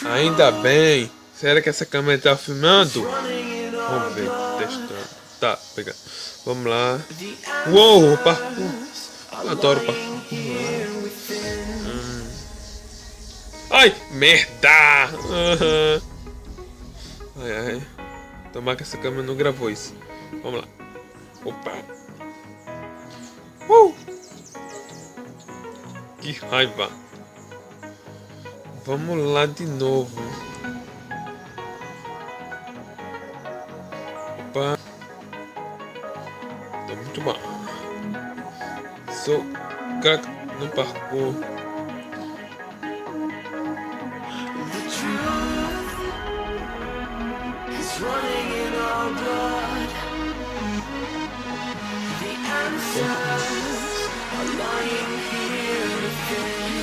Ainda bem. Será que essa câmera tá filmando? Vamos ver, testando. Tá, pegar. Vamos lá. Uou, parkour. Eu adoro parkour. Ai, merda! Aham. Ai, ai. Tomara que essa câmera não gravou isso. Vamos lá. Opa. Que raiva. Vamos lá de novo. Opa. Tô muito mal. Sou craque no parkour. Running in our blood. The answers are lying here within.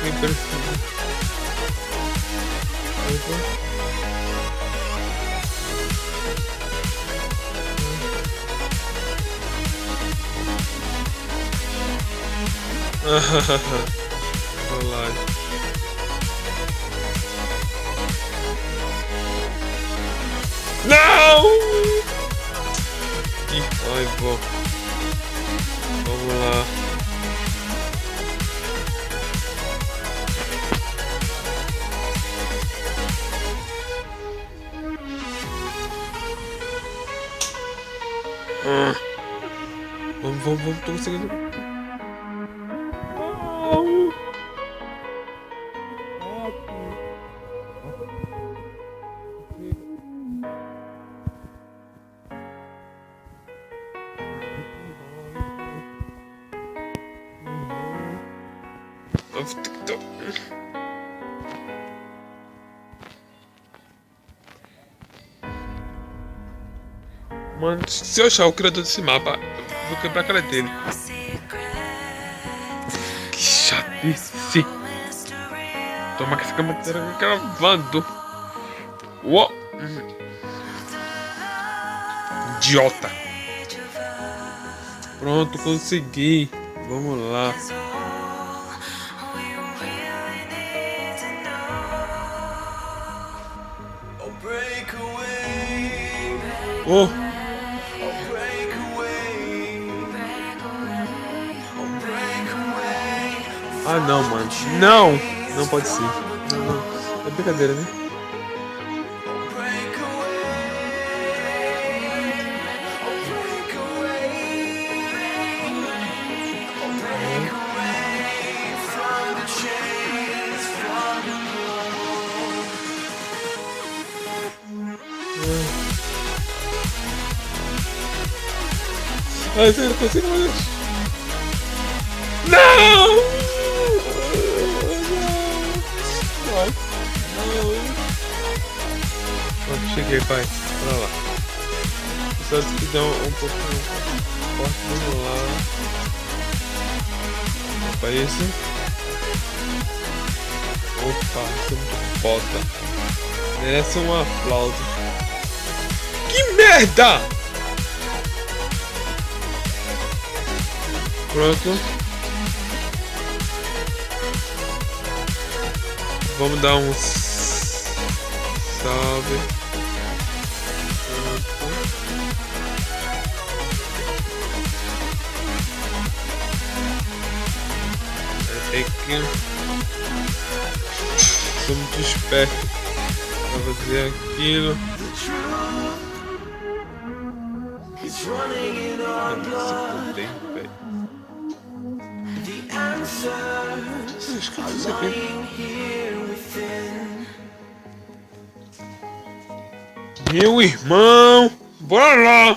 Me perfume. Olá. Não! Que raiva. Vamos lá. Vamos, tô conseguindo. Mano, se eu achar o criador desse mapa, eu vou quebrar a cara dele. Que chatice. Toma que essa câmera tá gravando. Uou. Idiota. Pronto, consegui. Vamos lá. Oh. Ah, não, mano. Não! Não pode ser. Não. É brincadeira, né? Ai, sério, não consigo mais. Não! Pronto, cheguei, pai. Olha lá. Só que dá um pouquinho forte. Vamos lá. Opa, esse. Opa, isso é muito foda. Merece um aplauso. Que merda! Pronto. Vamos dar um salve. Pronto. É que sou muito esperto pra fazer aquilo. Acho que eu fiz aqui. Meu irmão, bora lá!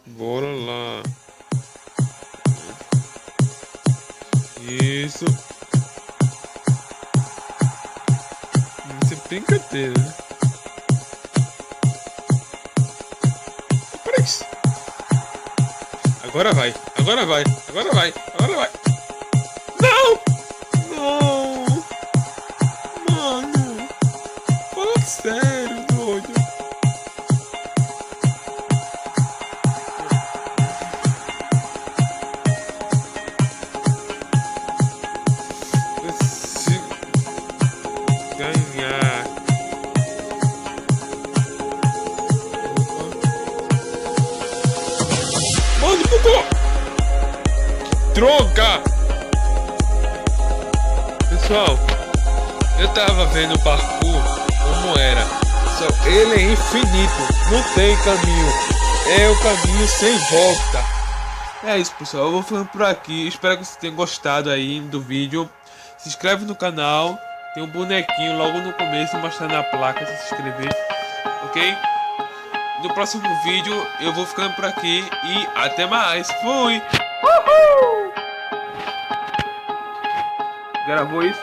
Bora lá. isso? Isso é brincadeira, né? Para isso. Agora vai, agora vai, agora vai, agora vai. Não! Não! Mano! Fala sério, doido. Se ganhar. Mano, bugou! Droga! Pessoal, eu tava vendo o parkour como era. Só ele é infinito, não tem caminho. É o caminho sem volta. É isso, pessoal. Eu vou ficando por aqui. Espero que vocês tenham gostado aí do vídeo. Se inscreve no canal. Tem um bonequinho logo no começo mostrando a placa se inscrever. Ok? No próximo vídeo eu vou ficando por aqui e até mais. Fui! Uhul! Gravou isso?